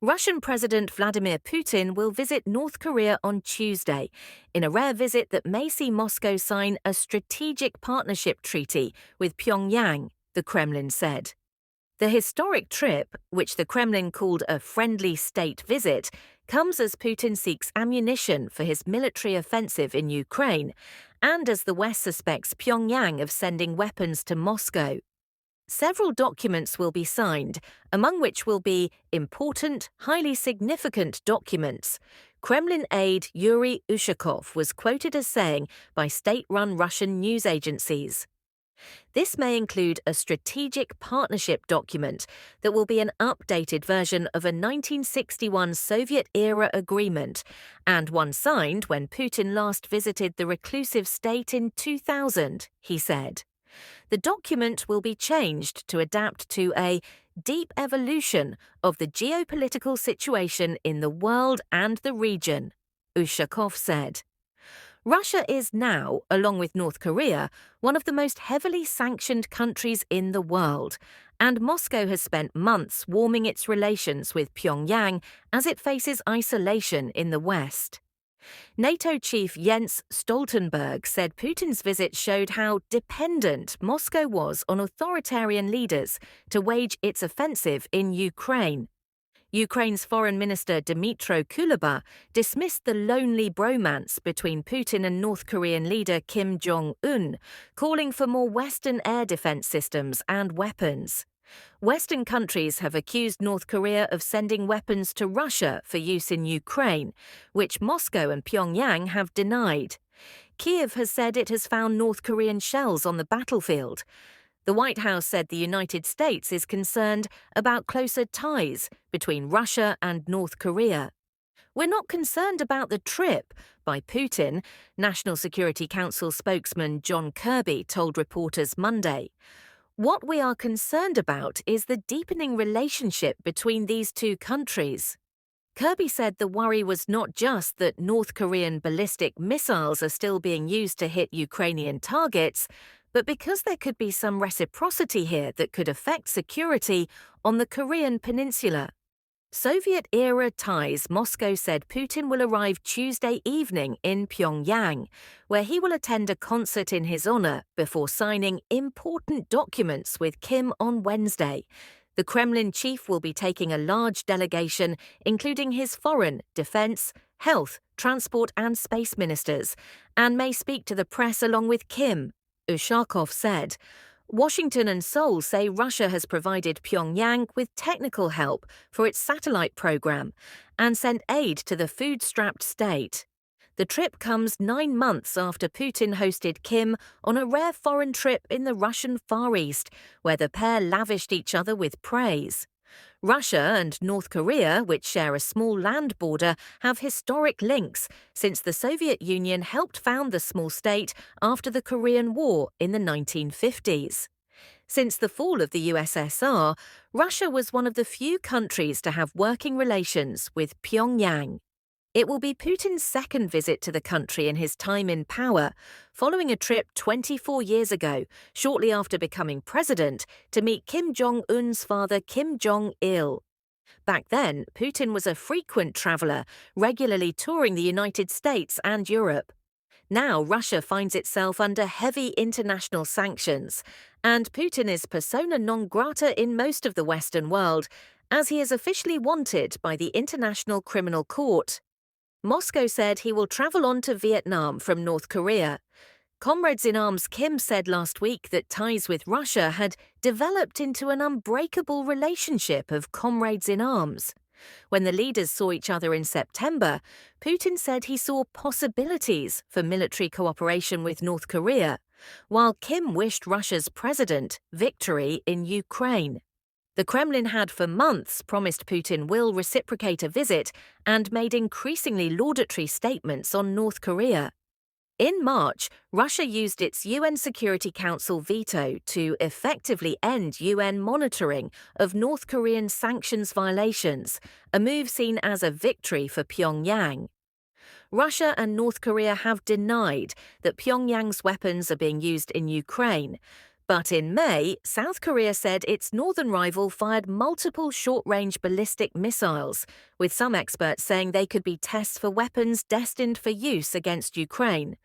Russian President Vladimir Putin will visit North Korea on Tuesday, in a rare visit that may see Moscow sign a strategic partnership treaty with Pyongyang, the Kremlin said. The historic trip, which the Kremlin called a friendly state visit, comes as Putin seeks ammunition for his military offensive in Ukraine, and as the West suspects Pyongyang of sending weapons to Moscow. Several documents will be signed, among which will be important, highly significant documents. Kremlin aide Yuri Ushakov was quoted as saying by state-run Russian news agencies. This may include a strategic partnership document that will be an updated version of a 1961 Soviet-era agreement, and one signed when Putin last visited the reclusive state in 2000, he said. The document will be changed to adapt to a deep evolution of the geopolitical situation in the world and the region, Ushakov said. Russia is now, along with North Korea, one of the most heavily sanctioned countries in the world, and Moscow has spent months warming its relations with Pyongyang as it faces isolation in the West. NATO chief Jens Stoltenberg said Putin's visit showed how dependent Moscow was on authoritarian leaders to wage its offensive in Ukraine. Ukraine's Foreign Minister Dmytro Kuleba dismissed the lonely bromance between Putin and North Korean leader Kim Jong Un, calling for more Western air defense systems and weapons. Western countries have accused North Korea of sending weapons to Russia for use in Ukraine, which Moscow and Pyongyang have denied. Kiev has said it has found North Korean shells on the battlefield. The White House said the United States is concerned about closer ties between Russia and North Korea. "We're not concerned about the trip," by Putin, National Security Council spokesman John Kirby told reporters Monday. "What we are concerned about is the deepening relationship between these two countries." Kirby said the worry was not just that North Korean ballistic missiles are still being used to hit Ukrainian targets, but because there could be some reciprocity here that could affect security on the Korean peninsula. Soviet-era ties, Moscow said Putin will arrive Tuesday evening in Pyongyang, where he will attend a concert in his honor before signing important documents with Kim on Wednesday. The Kremlin chief will be taking a large delegation, including his foreign, defense, health, transport and space ministers, and may speak to the press along with Kim, Ushakov said. Washington and Seoul say Russia has provided Pyongyang with technical help for its satellite program and sent aid to the food-strapped state. The trip comes 9 months after Putin hosted Kim on a rare foreign trip in the Russian Far East, where the pair lavished each other with praise. Russia and North Korea, which share a small land border, have historic links since the Soviet Union helped found the small state after the Korean War in the 1950s. Since the fall of the USSR, Russia was one of the few countries to have working relations with Pyongyang. It will be Putin's second visit to the country in his time in power, following a trip 24 years ago, shortly after becoming president, to meet Kim Jong Un's father Kim Jong-il. Back then, Putin was a frequent traveler, regularly touring the United States and Europe. Now Russia finds itself under heavy international sanctions, and Putin is persona non grata in most of the Western world, as he is officially wanted by the International Criminal Court. Moscow said he will travel on to Vietnam from North Korea. Comrades in Arms Kim said last week that ties with Russia had developed into an unbreakable relationship of comrades in arms. When the leaders saw each other in September, Putin said he saw possibilities for military cooperation with North Korea, while Kim wished Russia's president victory in Ukraine. The Kremlin had for months promised Putin will reciprocate a visit and made increasingly laudatory statements on North Korea. In March, Russia used its UN Security Council veto to effectively end UN monitoring of North Korean sanctions violations, a move seen as a victory for Pyongyang. Russia and North Korea have denied that Pyongyang's weapons are being used in Ukraine, But in May, South Korea said its northern rival fired multiple short-range ballistic missiles, with some experts saying they could be tests for weapons destined for use against Ukraine.